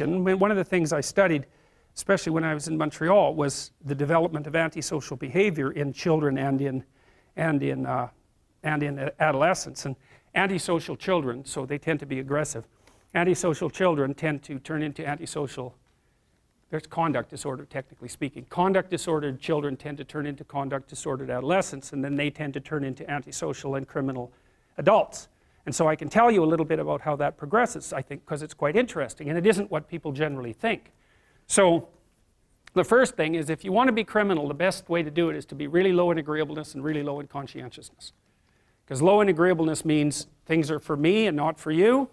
one of the things I studied, especially when I was in Montreal, was the development of antisocial behavior in children and in adolescents. And antisocial children, so they tend to be aggressive. Antisocial children tend to turn into antisocial. There's conduct disorder, technically speaking. Conduct disordered children tend to turn into conduct disordered adolescents, and then they tend to turn into antisocial and criminal adults. And so I can tell you a little bit about how that progresses, I think, because it's quite interesting, and it isn't what people generally think. So the first thing is, if you want to be criminal, the best way to do it is to be really low in agreeableness and really low in conscientiousness. Because low in agreeableness means things are for me and not for you,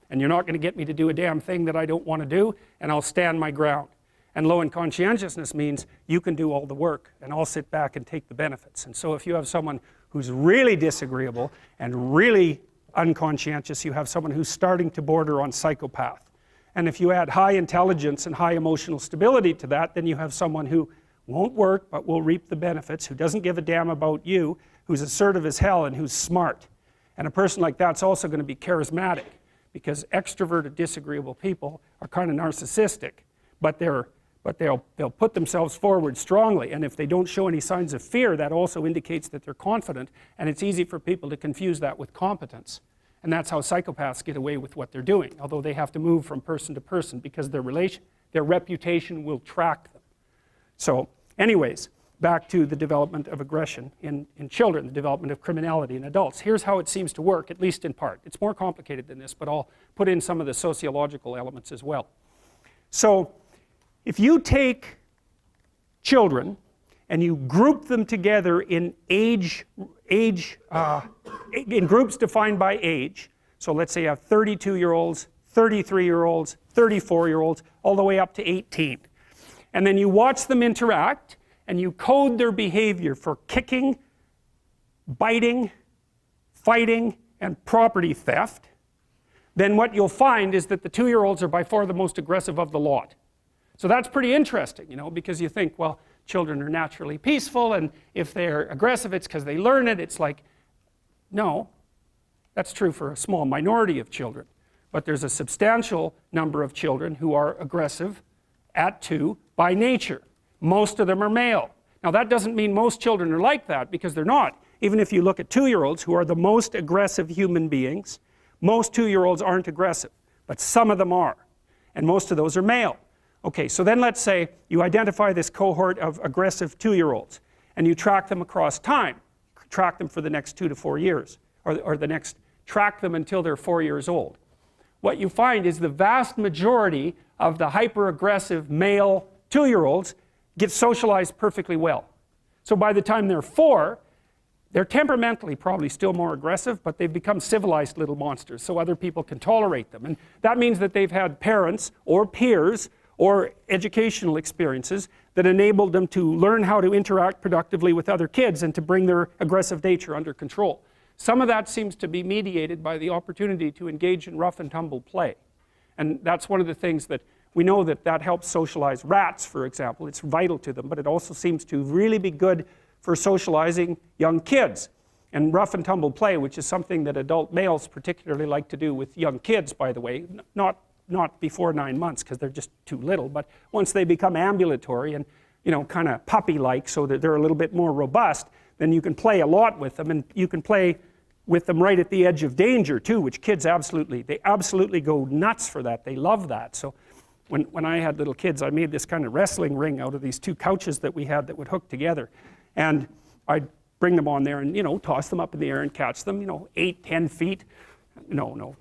and you're not going to get me to do a damn thing that I don't want to do, and I'll stand my ground. And low in conscientiousness means you can do all the work, and I'll sit back and take the benefits. And so if you have someone who's really disagreeable and really unconscientious, you have someone who's starting to border on psychopath. And if you add high intelligence and high emotional stability to that, then you have someone who won't work but will reap the benefits, who doesn't give a damn about you, who's assertive as hell, and who's smart. And a person like that's also going to be charismatic, because extroverted, disagreeable people are kind of narcissistic, but they'll put themselves forward strongly, and if they don't show any signs of fear, that also indicates that they're confident, and it's easy for people to confuse that with competence. And that's how psychopaths get away with what they're doing, although they have to move from person to person because their reputation will track them. So anyways, back to the development of aggression in children, the development of criminality in adults. Here's how it seems to work, at least in part. It's more complicated than this, but I'll put in some of the sociological elements as well. So if you take children and you group them together in in groups defined by age, so let's say you have 32-year-olds, 33-year-olds, 34-year-olds, all the way up to 18. And then you watch them interact, and you code their behavior for kicking, biting, fighting, and property theft, then what you'll find is that the 2-year-olds are by far the most aggressive of the lot. So that's pretty interesting, you know, because you think, well, children are naturally peaceful, and if they're aggressive, it's because they learn it. It's like, no, that's true for a small minority of children. But there's a substantial number of children who are aggressive at 2 by nature. Most of them are male. Now that doesn't mean most children are like that, because they're not. Even if you look at 2-year-olds, who are the most aggressive human beings, most 2-year-olds aren't aggressive, but some of them are. And most of those are male. Okay, so then let's say you identify this cohort of aggressive 2-year-olds, and you track them across time. Track them for the next 2 to 4 years, or track them until they're 4 years old. What you find is the vast majority of the hyper-aggressive male 2-year-olds get socialized perfectly well. So by the time they're 4, they're temperamentally probably still more aggressive, but they've become civilized little monsters, so other people can tolerate them. And that means that they've had parents or peers or educational experiences that enabled them to learn how to interact productively with other kids and to bring their aggressive nature under control. Some of that seems to be mediated by the opportunity to engage in rough and tumble play. And that's one of the things that we know that helps socialize rats, for example. It's vital to them, but it also seems to really be good for socializing young kids. And rough and tumble play, which is something that adult males particularly like to do with young kids, by the way, not before 9 months because they're just too little, but once they become ambulatory and, you know, kind of puppy-like so that they're a little bit more robust, then you can play a lot with them, and you can play with them right at the edge of danger too, which kids they absolutely go nuts for that. They love that. So when I had little kids, I made this kind of wrestling ring out of these 2 couches that we had that would hook together, and I'd bring them on there and, you know, toss them up in the air and catch them, you know, 8, 10 feet, no,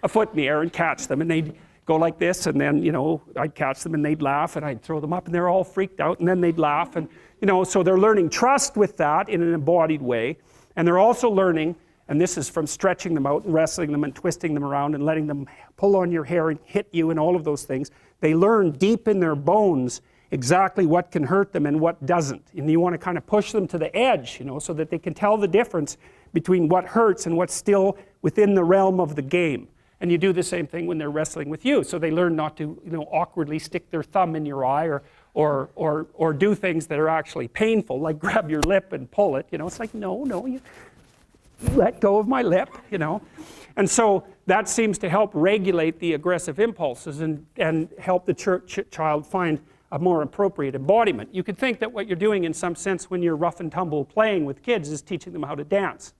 a foot in the air and catch them, and they'd go like this, and then, you know, I'd catch them and they'd laugh, and I'd throw them up and they're all freaked out, and then they'd laugh, and, you know, so they're learning trust with that in an embodied way, and they're also learning, and this is from stretching them out and wrestling them and twisting them around and letting them pull on your hair and hit you and all of those things. They learn deep in their bones exactly what can hurt them and what doesn't, and you want to kind of push them to the edge, you know, so that they can tell the difference between what hurts and what's still within the realm of the game. And you do the same thing when they're wrestling with you, so they learn not to, you know, awkwardly stick their thumb in your eye or do things that are actually painful, like grab your lip and pull it. You know, it's like, no, let go of my lip, you know. And so that seems to help regulate the aggressive impulses and help the child find a more appropriate embodiment. You could think that what you're doing in some sense when you're rough and tumble playing with kids is teaching them how to dance,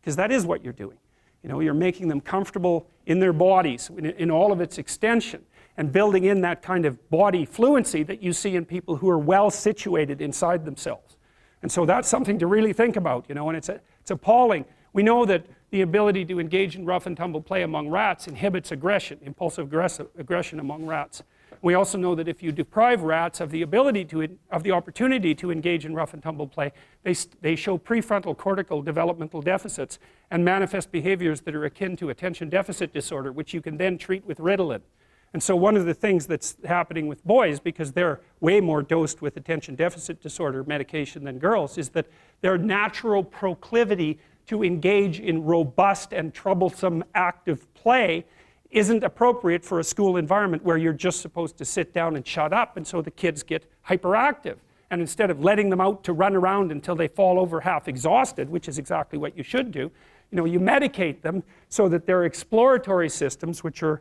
because that is what you're doing. You know, you're making them comfortable in their bodies in all of its extension, and building in that kind of body fluency that you see in people who are well situated inside themselves. And so that's something to really think about, you know, and it's appalling. We know that the ability to engage in rough and tumble play among rats inhibits aggression, impulsive aggression among rats. We also know that if you deprive rats of the ability of the opportunity to engage in rough and tumble play, they show prefrontal cortical developmental deficits and manifest behaviors that are akin to attention deficit disorder, which you can then treat with Ritalin. And so one of the things that's happening with boys, because they're way more dosed with attention deficit disorder medication than girls, is that their natural proclivity to engage in robust and troublesome active play isn't appropriate for a school environment where you're just supposed to sit down and shut up, and so the kids get hyperactive. And instead of letting them out to run around until they fall over half exhausted, which is exactly what you should do, you know, you medicate them so that their exploratory systems, which are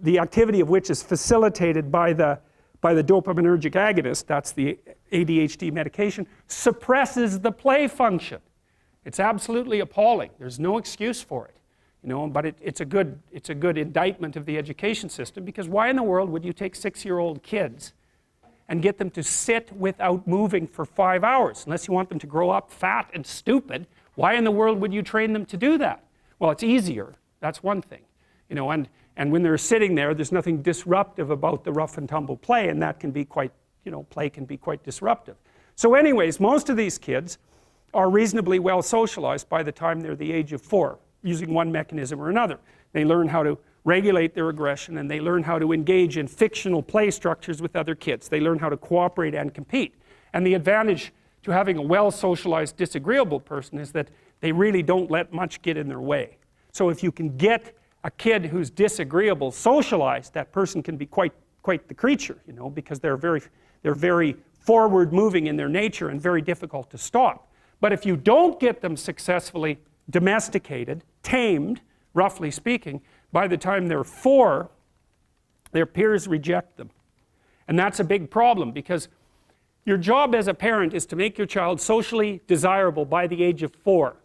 the activity of which is facilitated by the dopaminergic agonist, that's the ADHD medication, suppresses the play function. It's absolutely appalling. There's no excuse for it. You know, but it's a good indictment of the education system, because why in the world would you take 6-year-old kids and get them to sit without moving for 5 hours? Unless you want them to grow up fat and stupid, why in the world would you train them to do that? Well, it's easier. That's one thing. You know, and when they're sitting there, there's nothing disruptive about the rough and tumble play, and that can be quite, you know, play can be quite disruptive. So anyways, most of these kids are reasonably well socialized by the time they're the age of 4. Using one mechanism or another. They learn how to regulate their aggression, and they learn how to engage in fictional play structures with other kids. They learn how to cooperate and compete. And the advantage to having a well-socialized disagreeable person is that they really don't let much get in their way. So if you can get a kid who's disagreeable socialized, that person can be quite the creature, you know, because they're very forward-moving in their nature and very difficult to stop. But if you don't get them successfully domesticated, tamed, roughly speaking, by the time they're 4, their peers reject them. And that's a big problem, because your job as a parent is to make your child socially desirable by the age of 4.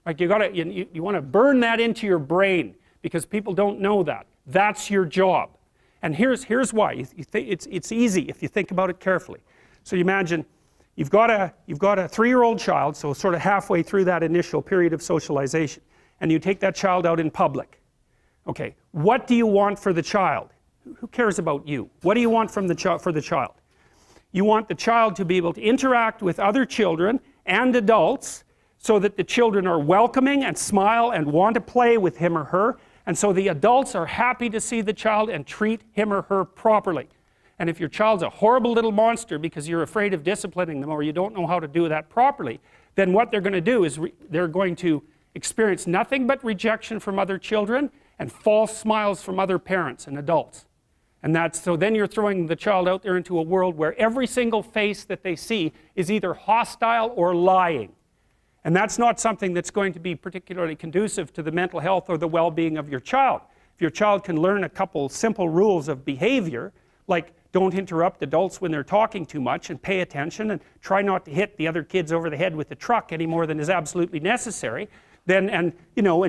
Like you want to burn that into your brain, because people don't know that. That's your job. And here's why. It's easy if you think about it carefully. So you imagine you've got a 3-year-old child, so sort of halfway through that initial period of socialization, and you take that child out in public. Okay, what do you want for the child? Who cares about you? What do you want for the child? You want the child to be able to interact with other children and adults so that the children are welcoming and smile and want to play with him or her, and so the adults are happy to see the child and treat him or her properly. And if your child's a horrible little monster because you're afraid of disciplining them, or you don't know how to do that properly, then what they're going to do is they're going to experience nothing but rejection from other children and false smiles from other parents and adults. And so then you're throwing the child out there into a world where every single face that they see is either hostile or lying. And that's not something that's going to be particularly conducive to the mental health or the well-being of your child. If your child can learn a couple simple rules of behavior, like don't interrupt adults when they're talking too much, and pay attention, and try not to hit the other kids over the head with the truck any more than is absolutely necessary, and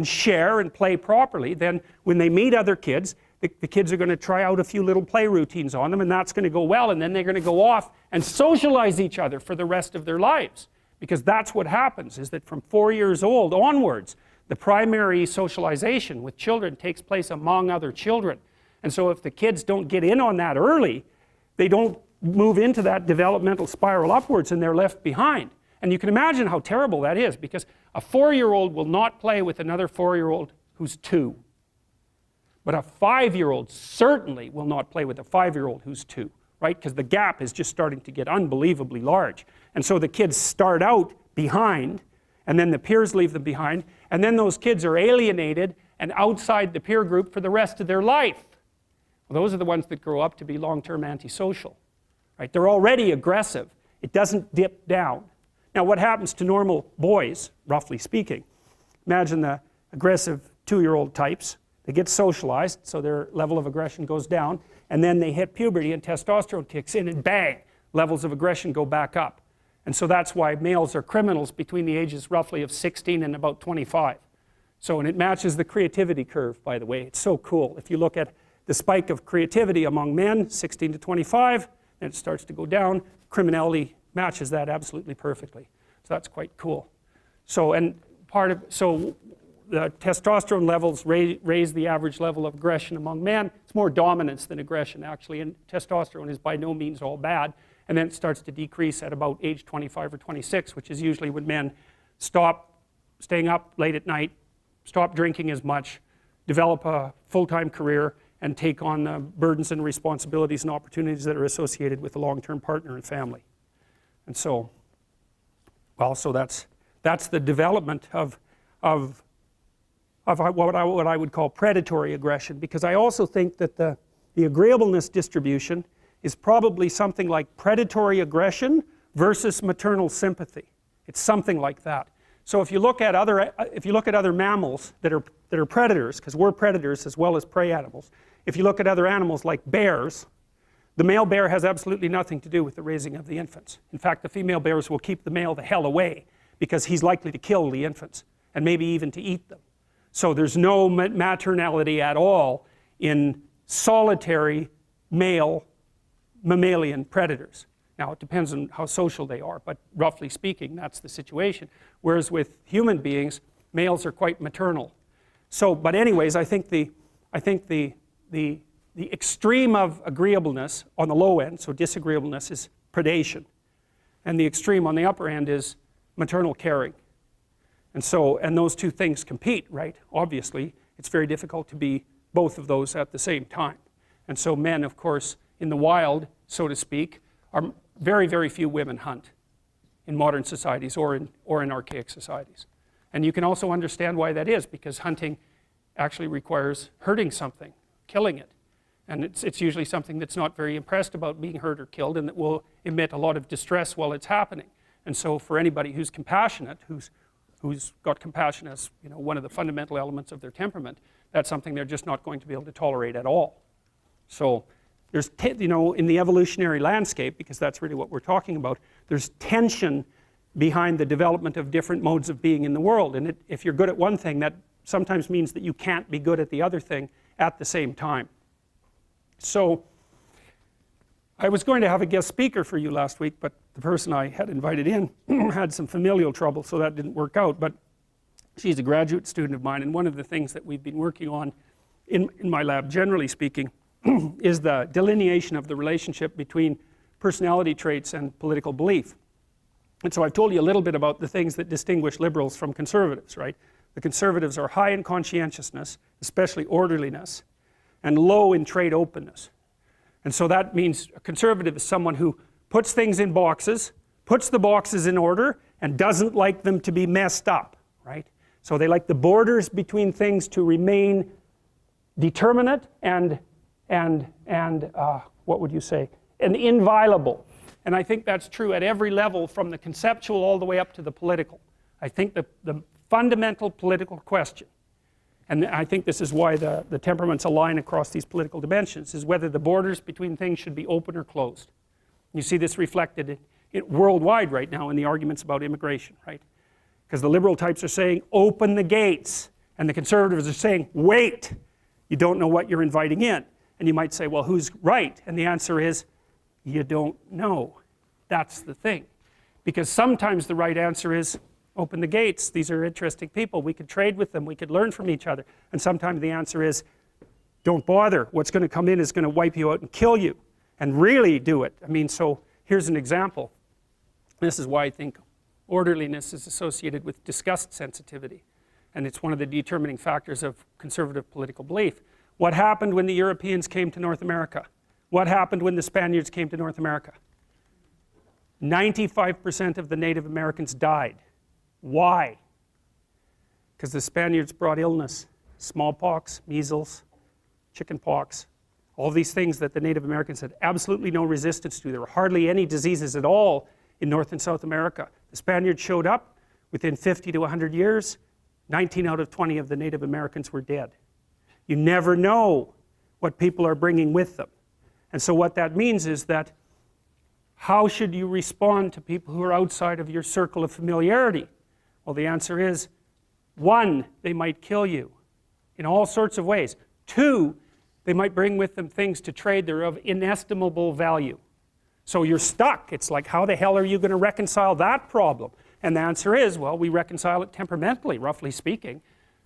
share and play properly, then when they meet other kids, the kids are going to try out a few little play routines on them, and that's going to go well, and then they're going to go off and socialize each other for the rest of their lives. Because that's what happens, is that from 4 years old onwards, the primary socialization with children takes place among other children. And so if the kids don't get in on that early, they don't move into that developmental spiral upwards, and they're left behind. And you can imagine how terrible that is, because a 4-year-old will not play with another 4-year-old who's 2. But a 5-year-old certainly will not play with a 5-year-old who's 2, right? Because the gap is just starting to get unbelievably large. And so the kids start out behind, and then the peers leave them behind, and then those kids are alienated and outside the peer group for the rest of their life. Well, those are the ones that grow up to be long-term antisocial, right? They're already aggressive. It doesn't dip down. Now what happens to normal boys, roughly speaking? Imagine the aggressive 2-year-old types. They get socialized, so their level of aggression goes down, and then they hit puberty and testosterone kicks in, and bang, levels of aggression go back up. And so that's why males are criminals between the ages roughly of 16 and about 25. So, and it matches the creativity curve, by the way. It's so cool. If you look at the spike of creativity among men, 16 to 25, then it starts to go down. Criminality matches that absolutely perfectly. So that's quite cool. So, and so the testosterone levels raise the average level of aggression among men. It's more dominance than aggression, actually, and testosterone is by no means all bad. And then it starts to decrease at about age 25 or 26, which is usually when men stop staying up late at night, stop drinking as much, develop a full-time career, and take on the burdens and responsibilities and opportunities that are associated with a long-term partner and family. And so, well, so that's the development of what I would call predatory aggression, because I also think that the agreeableness distribution is probably something like predatory aggression versus maternal sympathy. It's something like that. So if you look at other mammals that are predators, because we're predators as well as prey animals, if you look at other animals like bears, the male bear has absolutely nothing to do with the raising of the infants. In fact, the female bears will keep the male the hell away because he's likely to kill the infants and maybe even to eat them. So there's no maternality at all in solitary male mammalian predators. Now it depends on how social they are, but roughly speaking that's the situation. Whereas with human beings, males are quite maternal. So, but anyways, I think the extreme of agreeableness on the low end, so disagreeableness, is predation. And the extreme on the upper end is maternal caring. And so, and those two things compete, right? Obviously, it's very difficult to be both of those at the same time. And so men, of course, in the wild, so to speak, are very, very few women hunt in modern societies or in archaic societies. And you can also understand why that is, because hunting actually requires hurting something, killing it. And it's usually something that's not very impressed about being hurt or killed, and that will emit a lot of distress while it's happening. And so for anybody who's compassionate, who's got compassion as, you know, one of the fundamental elements of their temperament, that's something they're just not going to be able to tolerate at all. So there's, you know, in the evolutionary landscape, because that's really what we're talking about, there's tension behind the development of different modes of being in the world. And if you're good at one thing, that sometimes means that you can't be good at the other thing at the same time. So I was going to have a guest speaker for you last week, but the person I had invited in had some familial trouble, so that didn't work out. But she's a graduate student of mine, and one of the things that we've been working on in my lab, generally speaking, is the delineation of the relationship between personality traits and political belief. And so I've told you a little bit about the things that distinguish liberals from conservatives, right? The conservatives are high in conscientiousness, especially orderliness, and low in trait openness. And so that means a conservative is someone who puts things in boxes, puts the boxes in order, and doesn't like them to be messed up, right? So they like the borders between things to remain determinate and what would you say? And inviolable. And I think that's true at every level, from the conceptual all the way up to the political. I think the fundamental political question, and I think this is why the temperaments align across these political dimensions, is whether the borders between things should be open or closed. You see this reflected worldwide right now in the arguments about immigration, right? Because the liberal types are saying, open the gates, and the conservatives are saying, wait, you don't know what you're inviting in. And you might say, well, who's right? And the answer is, you don't know. That's the thing. Because sometimes the right answer is, open the gates. These are interesting people. We could trade with them. We could learn from each other. And sometimes the answer is, don't bother. What's going to come in is going to wipe you out and kill you. And really do it. I mean, so here's an example. This is why I think orderliness is associated with disgust sensitivity. And it's one of the determining factors of conservative political belief. What happened when the Europeans came to North America? What happened when the Spaniards came to North America? 95% of the Native Americans died. Why? Because the Spaniards brought illness, smallpox, measles, chickenpox, all these things that the Native Americans had absolutely no resistance to. There were hardly any diseases at all in North and South America. The Spaniards showed up, within 50 to 100 years, 19 out of 20 of the Native Americans were dead. You never know what people are bringing with them. And so what that means is that how should you respond to people who are outside of your circle of familiarity? Well, the answer is, 1, they might kill you in all sorts of ways. 2, they might bring with them things to trade that are of inestimable value. So you're stuck. It's like, how the hell are you going to reconcile that problem? And the answer is, well, we reconcile it temperamentally, roughly speaking.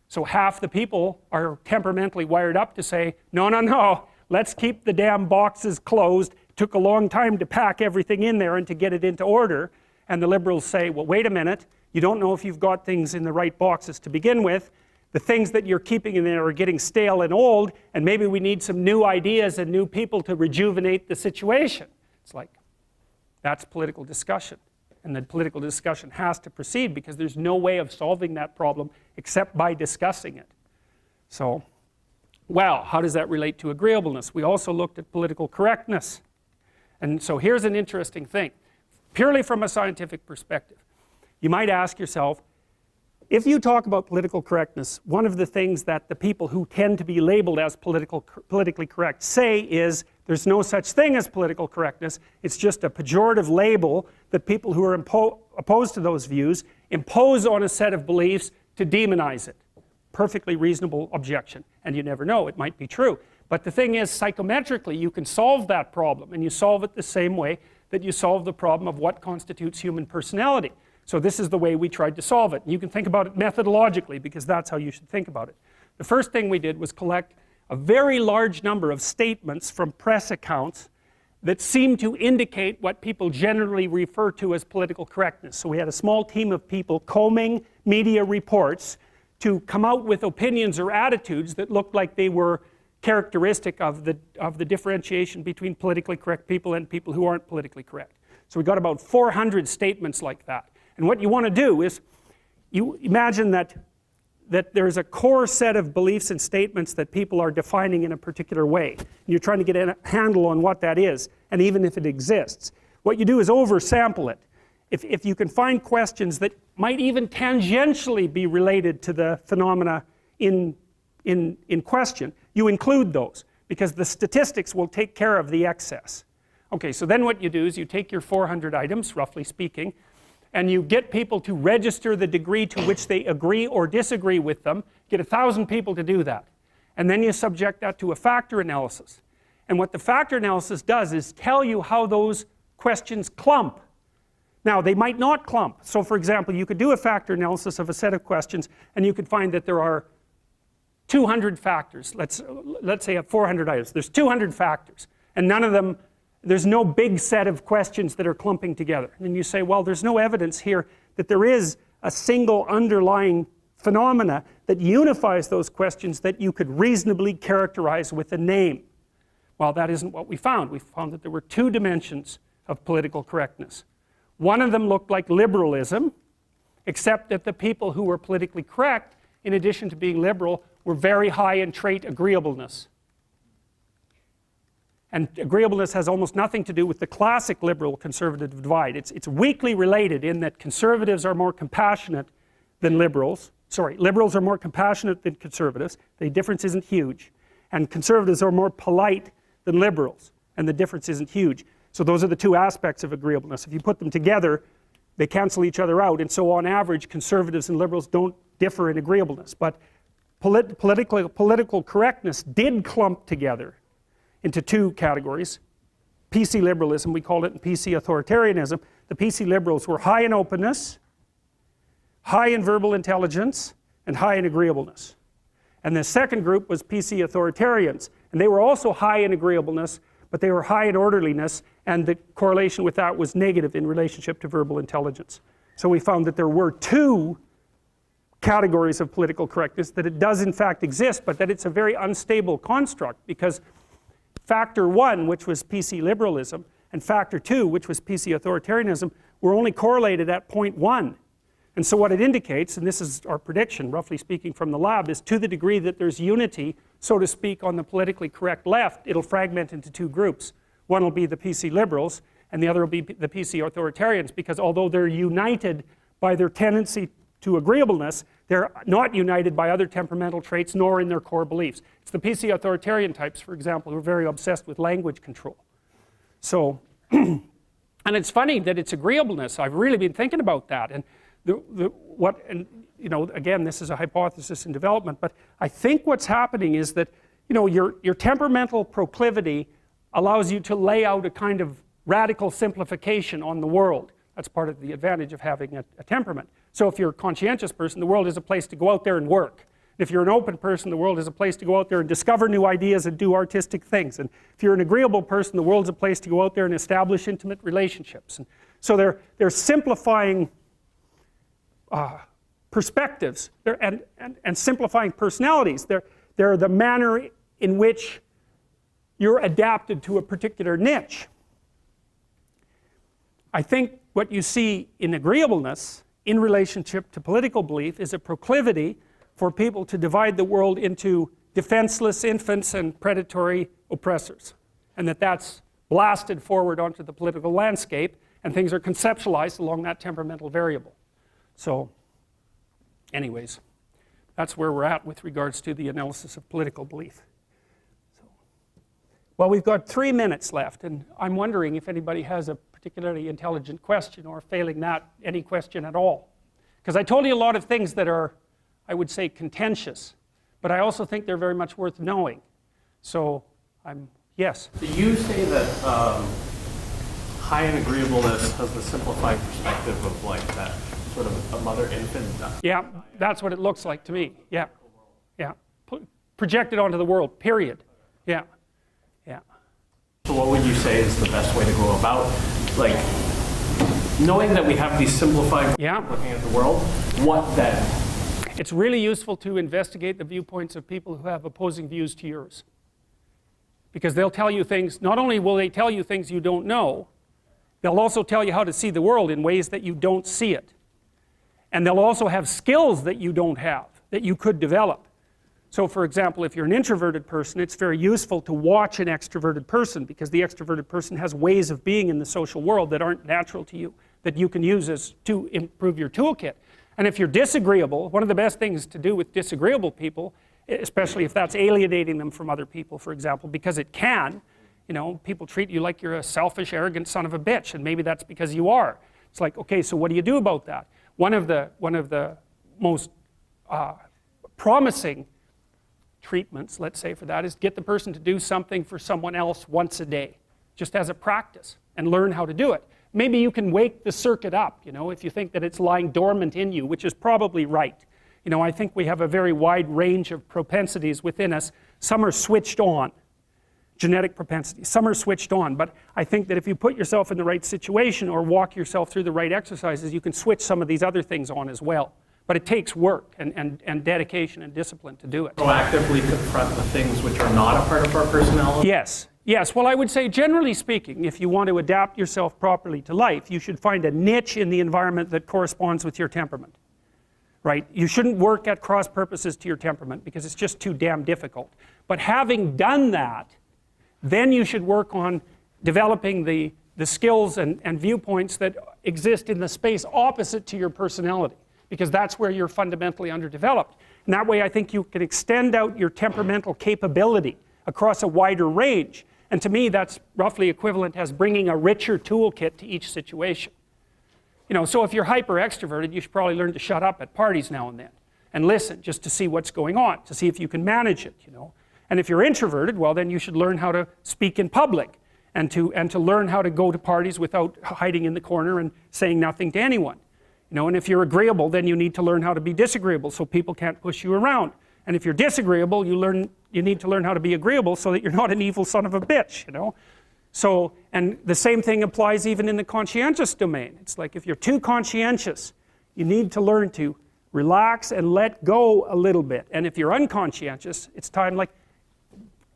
So half the people are temperamentally wired up to say, no, no, no, let's keep the damn boxes closed. It took a long time to pack everything in there and to get it into order. And the liberals say, well, wait a minute, you don't know if you've got things in the right boxes to begin with. The things that you're keeping in there are getting stale and old, and maybe we need some new ideas and new people to rejuvenate the situation. It's like, that's political discussion. And the political discussion has to proceed because there's no way of solving that problem except by discussing it. So, well, how does that relate to agreeableness? We also looked at political correctness. And so here's an interesting thing. Purely from a scientific perspective, you might ask yourself, if you talk about political correctness, one of the things that the people who tend to be labeled as politically correct say is there's no such thing as political correctness. It's just a pejorative label that people who are opposed to those views impose on a set of beliefs to demonize it. Perfectly reasonable objection. And you never know, it might be true. But the thing is, psychometrically, you can solve that problem, and you solve it the same way that you solve the problem of what constitutes human personality. So this is the way we tried to solve it. And you can think about it methodologically, because that's how you should think about it. The first thing we did was collect a very large number of statements from press accounts that seem to indicate what people generally refer to as political correctness. So we had a small team of people combing media reports to come out with opinions or attitudes that looked like they were characteristic of the differentiation between politically correct people and people who aren't politically correct. So we got about 400 statements like that. And what you want to do is, you imagine that there's a core set of beliefs and statements that people are defining in a particular way. And you're trying to get a handle on what that is, and even if it exists. What you do is oversample it. If you can find questions that might even tangentially be related to the phenomena in question, you include those, because the statistics will take care of the excess. Okay, so then what you do is you take your 400 items, roughly speaking, and you get people to register the degree to which they agree or disagree with them. Get 1,000 people to do that. And then you subject that to a factor analysis. And what the factor analysis does is tell you how those questions clump. Now, they might not clump. So, for example, you could do a factor analysis of a set of questions, and you could find that there are 200 factors. Let's say you have 400 items. There's 200 factors, and none of them, there's no big set of questions that are clumping together. And you say, well, there's no evidence here that there is a single underlying phenomena that unifies those questions that you could reasonably characterize with a name. Well, that isn't what we found. We found that there were 2 dimensions of political correctness. One of them looked like liberalism, except that the people who were politically correct, in addition to being liberal, were very high in trait agreeableness. And agreeableness has almost nothing to do with the classic liberal-conservative divide. It's weakly related in that conservatives are more compassionate than liberals. Sorry, liberals are more compassionate than conservatives. The difference isn't huge. And conservatives are more polite than liberals. And the difference isn't huge. So those are the 2 aspects of agreeableness. If you put them together, they cancel each other out. And so on average, conservatives and liberals don't differ in agreeableness. But political correctness did clump together into 2 categories. PC liberalism, we called it, and PC authoritarianism. The PC liberals were high in openness, high in verbal intelligence, and high in agreeableness. And the second group was PC authoritarians, and they were also high in agreeableness, but they were high in orderliness, and the correlation with that was negative in relationship to verbal intelligence. So we found that there were 2 categories of political correctness, that it does in fact exist, but that it's a very unstable construct, because factor 1, which was PC liberalism, and factor 2, which was PC authoritarianism, were only correlated at 0.1. And so what it indicates, and this is our prediction, roughly speaking, from the lab, is to the degree that there's unity, so to speak, on the politically correct left, it'll fragment into 2 groups. One will be the PC liberals, and the other will be the PC authoritarians, because although they're united by their tendency to agreeableness, they're not united by other temperamental traits nor in their core beliefs. It's the PC authoritarian types, for example, who are very obsessed with language control. So, and it's funny that it's agreeableness. I've really been thinking about that, and again, this is a hypothesis in development, but I think what's happening is that, your temperamental proclivity allows you to lay out a kind of radical simplification on the world. That's part of the advantage of having a temperament. So if you're a conscientious person, the world is a place to go out there and work. If you're an open person, the world is a place to go out there and discover new ideas and do artistic things. And if you're an agreeable person, the world's a place to go out there and establish intimate relationships. And so they're simplifying perspectives and simplifying personalities. They're the manner in which you're adapted to a particular niche. I think what you see in agreeableness in relationship to political belief is a proclivity for people to divide the world into defenseless infants and predatory oppressors, and that's blasted forward onto the political landscape, and things are conceptualized along that temperamental variable. So anyways, that's where we're at with regards to the analysis of political belief. Well, we've got 3 minutes left, and I'm wondering if anybody has a particularly intelligent question, or failing that, any question at all. Because I told you a lot of things that are, I would say, contentious, but I also think they're very much worth knowing. So, yes? So you say that high in agreeableness has the simplified perspective of like that sort of a mother-infant. Yeah, that's what it looks like to me. Yeah, yeah. Projected onto the world, period. Yeah. Yeah. So what would you say is the best way to go about, like, knowing that we have these simplified ways of looking at the world, what then? It's really useful to investigate the viewpoints of people who have opposing views to yours. Because they'll tell you things, not only will they tell you things you don't know, they'll also tell you how to see the world in ways that you don't see it. And they'll also have skills that you don't have, that you could develop. So for example, if you're an introverted person, it's very useful to watch an extroverted person, because the extroverted person has ways of being in the social world that aren't natural to you, that you can use to improve your toolkit. And if you're disagreeable, one of the best things to do with disagreeable people, especially if that's alienating them from other people, for example, because it can, people treat you like you're a selfish, arrogant son of a bitch, and maybe that's because you are. It's like, okay, so what do you do about that? One of the most promising treatments, let's say, for that is get the person to do something for someone else once a day, just as a practice, and learn how to do it. Maybe you can wake the circuit up, if you think that it's lying dormant in you, which is probably right. I think we have a very wide range of propensities within us. Some are switched on, genetic propensities. Some are switched on, but I think that if you put yourself in the right situation or walk yourself through the right exercises, you can switch some of these other things on as well. But it takes work and dedication and discipline to do it. Proactively confront the things which are not a part of our personality? Yes. Yes. Well, I would say, generally speaking, if you want to adapt yourself properly to life, you should find a niche in the environment that corresponds with your temperament. Right? You shouldn't work at cross purposes to your temperament, because it's just too damn difficult. But having done that, then you should work on developing the skills and viewpoints that exist in the space opposite to your personality, because that's where you're fundamentally underdeveloped. And that way I think you can extend out your temperamental capability across a wider range. And to me that's roughly equivalent as bringing a richer toolkit to each situation. So if you're hyper extroverted, you should probably learn to shut up at parties now and then and listen just to see what's going on, to see if you can manage it, And if you're introverted, well then you should learn how to speak in public and to learn how to go to parties without hiding in the corner and saying nothing to anyone. And if you're agreeable, then you need to learn how to be disagreeable so people can't push you around. And if you're disagreeable, you need to learn how to be agreeable so that you're not an evil son of a bitch, So, and the same thing applies even in the conscientious domain. It's like if you're too conscientious, you need to learn to relax and let go a little bit. And if you're unconscientious, it's time like,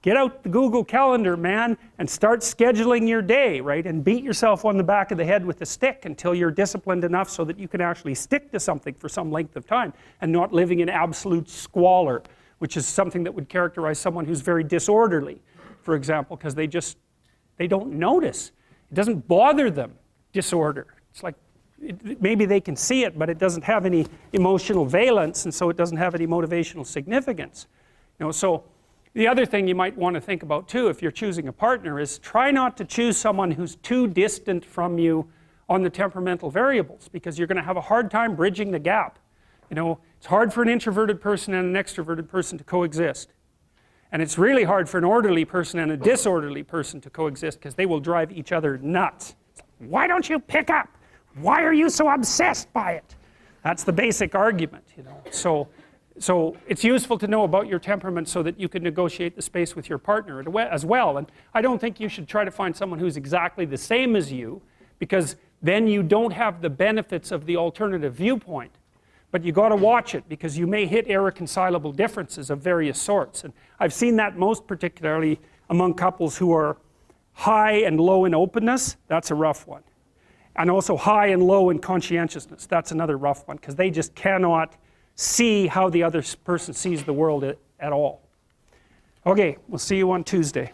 get out the Google Calendar, man, and start scheduling your day, right? And beat yourself on the back of the head with a stick until you're disciplined enough so that you can actually stick to something for some length of time and not living in absolute squalor, which is something that would characterize someone who's very disorderly, for example, because they don't notice It doesn't bother them, disorder. It's like, maybe they can see it, but it doesn't have any emotional valence, and so it doesn't have any motivational significance. You know, so the other thing you might want to think about too, if you're choosing a partner, is try not to choose someone who's too distant from you on the temperamental variables, because you're going to have a hard time bridging the gap. You know, it's hard for an introverted person and an extroverted person to coexist. And it's really hard for an orderly person and a disorderly person to coexist, because they will drive each other nuts. Why don't you pick up? Why are you so obsessed by it? That's the basic argument, you know. So it's useful to know about your temperament so that you can negotiate the space with your partner as well. And I don't think you should try to find someone who's exactly the same as you, because then you don't have the benefits of the alternative viewpoint. But you got to watch it, because you may hit irreconcilable differences of various sorts. And I've seen that most particularly among couples who are high and low in openness. That's a rough one. And also high and low in conscientiousness. That's another rough one, because they just cannot see how the other person sees the world at all. Okay, we'll see you on Tuesday.